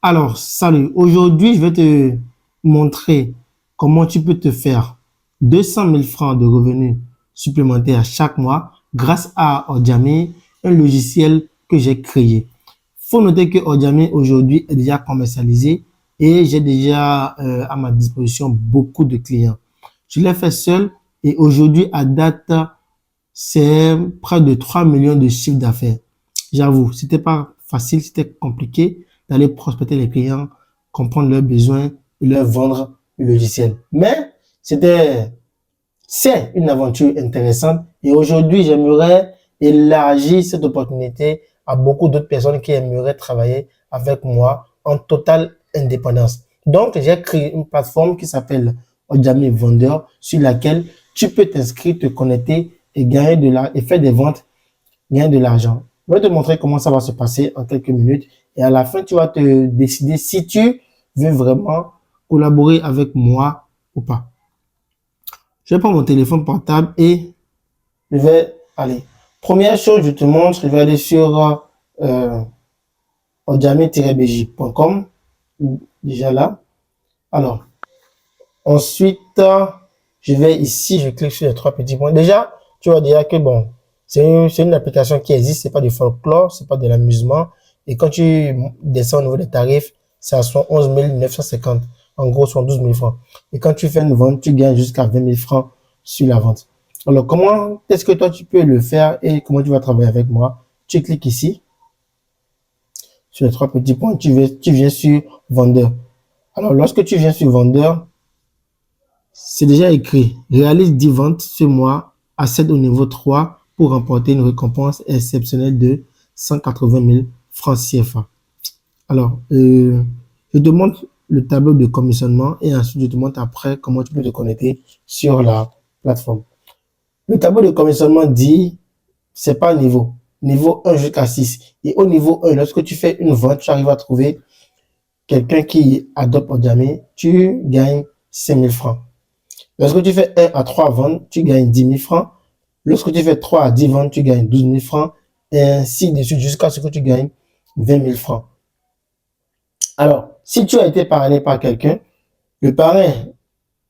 Alors, salut. Aujourd'hui, je vais te montrer comment tu peux te faire 200 000 francs de revenus supplémentaires chaque mois grâce à Odjami, un logiciel que j'ai créé. Faut noter que Odjami aujourd'hui est déjà commercialisé et j'ai déjà à ma disposition beaucoup de clients. Je l'ai fait seul et aujourd'hui, à date, c'est près de 3 millions de chiffre d'affaires. J'avoue, c'était pas facile, c'était compliqué d'aller prospecter les clients, comprendre leurs besoins et leur vendre le logiciel. Mais c'est une aventure intéressante et aujourd'hui, j'aimerais élargir cette opportunité à beaucoup d'autres personnes qui aimeraient travailler avec moi en totale indépendance. Donc, j'ai créé une plateforme qui s'appelle Odjami Vendeur sur laquelle tu peux t'inscrire, te connecter et et faire des ventes, gagner de l'argent. Je vais te montrer comment ça va se passer en quelques minutes et à la fin, tu vas te décider si tu veux vraiment collaborer avec moi ou pas. Je vais prendre mon téléphone portable et je vais aller. Première chose, je te montre, je vais aller sur odjami-bj.com, déjà là. Alors, ensuite, je vais ici, je clique sur les trois petits points. Déjà, tu vois déjà que bon, c'est une application qui existe, c'est pas du folklore, c'est pas de l'amusement. Et quand tu descends au niveau des tarifs, c'est à 11 950. En gros, 12 000 francs. Et quand tu fais une vente, tu gagnes jusqu'à 20 000 francs sur la vente. Alors, comment est-ce que toi, tu peux le faire et comment tu vas travailler avec moi? Tu cliques ici, sur les trois petits points, tu viens sur vendeur. Alors, lorsque tu viens sur vendeur, c'est déjà écrit. Réalise 10 ventes ce mois, accède au niveau 3 pour remporter une récompense exceptionnelle de 180 000 francs CFA. Alors, je te montre le tableau de commissionnement et ensuite je te montre après comment tu peux te connecter sur la plateforme. Le tableau de commissionnement dit, c'est pas niveau. Niveau 1 jusqu'à 6. Et au niveau 1, lorsque tu fais une vente, tu arrives à trouver quelqu'un qui adopte Odjami, tu gagnes 5 000 francs. Lorsque tu fais 1 à 3 ventes, tu gagnes 10 000 francs. Lorsque tu fais 3 à 10 ventes, tu gagnes 12 000 francs. Et ainsi de suite jusqu'à ce que tu gagnes 20 000 francs. Alors, si tu as été parrainé par quelqu'un, le parrain,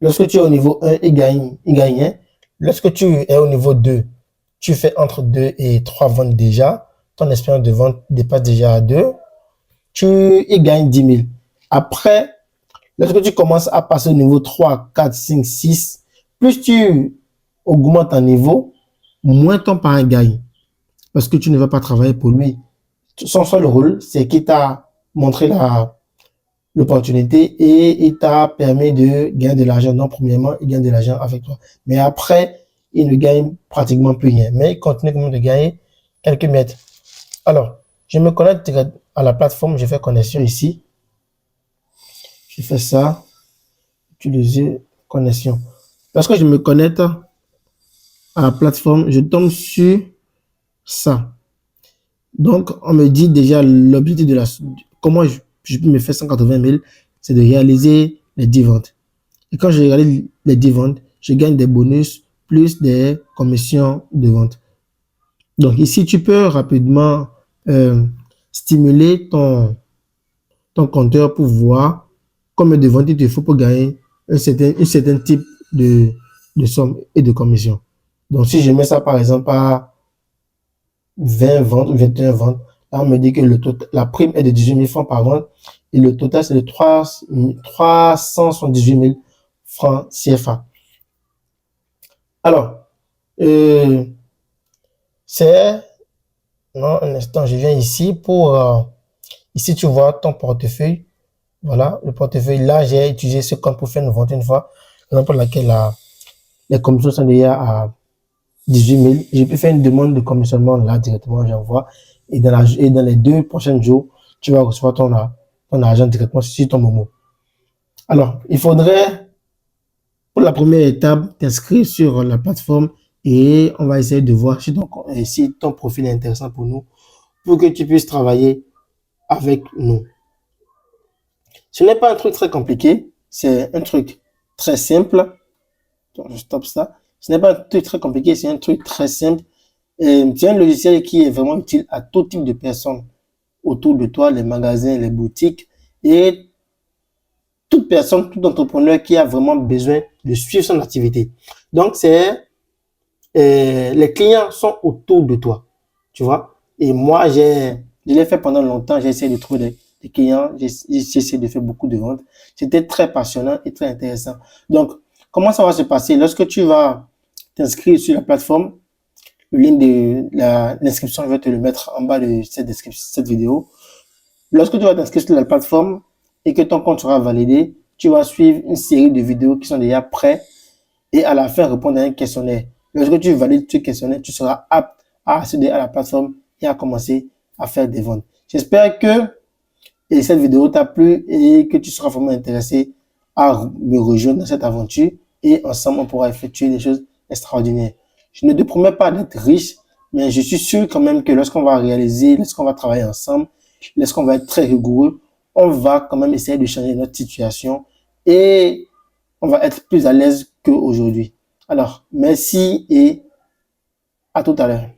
lorsque tu es au niveau 1, il gagne 1. Lorsque tu es au niveau 2, tu fais entre 2 et 3 ventes déjà. Ton espérance de vente dépasse déjà à 2. Il gagne 10 000. Après, lorsque tu commences à passer au niveau 3, 4, 5, 6, plus tu augmentes ton niveau, moins ton parrain gagne. Parce que tu ne vas pas travailler pour lui. Son seul rôle, c'est qu'il t'a montré l'opportunité et il t'a permis de gagner de l'argent. Donc, premièrement, il gagne de l'argent avec toi. Mais après, il ne gagne pratiquement plus rien. Mais il continue quand même de gagner quelques miettes. Alors, je me connecte à la plateforme. Je fais connexion ici. Je fais ça. Utiliser connexion. Lorsque je me connecte à la plateforme, je tombe sur ça. Donc, on me dit déjà l'objectif de comment je peux me faire 180 000, c'est de réaliser les 10 ventes. Et quand je réalise les 10 ventes, je gagne des bonus plus des commissions de vente. Donc, ici, tu peux rapidement stimuler ton compteur pour voir combien de ventes il te faut pour gagner un certain type de somme et de commission. Donc, si je mets ça, par exemple, à 20 ventes ou 21 ventes, là, on me dit que la prime est de 18 000 francs par vente et le total, c'est de 378 000 francs CFA. Alors, non, un instant, je viens ici pour, ici, tu vois ton portefeuille. Voilà, le portefeuille. Là, j'ai utilisé ce compte pour faire une vente une fois, raison pour laquelle les commissions sont déjà à 18 000. J'ai pu faire une demande de commissionnement là directement, j'envoie. Et dans les 2 prochains jours, tu vas recevoir ton argent directement sur ton Momo. Alors, il faudrait, pour la première étape, t'inscrire sur la plateforme et on va essayer de voir si ton profil est intéressant pour nous, pour que tu puisses travailler avec nous. Ce n'est pas un truc très compliqué, c'est un truc très simple. Donc, je stoppe ça. Ce n'est pas un truc très compliqué, c'est un truc très simple. C'est un logiciel qui est vraiment utile à tout type de personnes autour de toi, les magasins, les boutiques et toute personne, tout entrepreneur qui a vraiment besoin de suivre son activité. Donc, les clients sont autour de toi, tu vois. Et moi, je l'ai fait pendant longtemps. J'ai essayé de trouver des clients. J'ai essayé de faire beaucoup de ventes. C'était très passionnant et très intéressant. Donc, comment ça va se passer? Lorsque tu vas t'inscrire sur la plateforme, le lien de l'inscription, je vais te le mettre en bas de cette vidéo. Lorsque tu vas t'inscrire sur la plateforme et que ton compte sera validé, tu vas suivre une série de vidéos qui sont déjà prêtes et à la fin répondre à un questionnaire. Lorsque tu valides ce questionnaire, tu seras apte à accéder à la plateforme et à commencer à faire des ventes. J'espère que cette vidéo t'a plu et que tu seras vraiment intéressé à me rejoindre dans cette aventure et ensemble on pourra effectuer des choses extraordinaires. Je ne te promets pas d'être riche, mais je suis sûr quand même que lorsqu'on va réaliser, lorsqu'on va travailler ensemble, lorsqu'on va être très rigoureux, on va quand même essayer de changer notre situation et on va être plus à l'aise qu'aujourd'hui. Alors, merci et à tout à l'heure.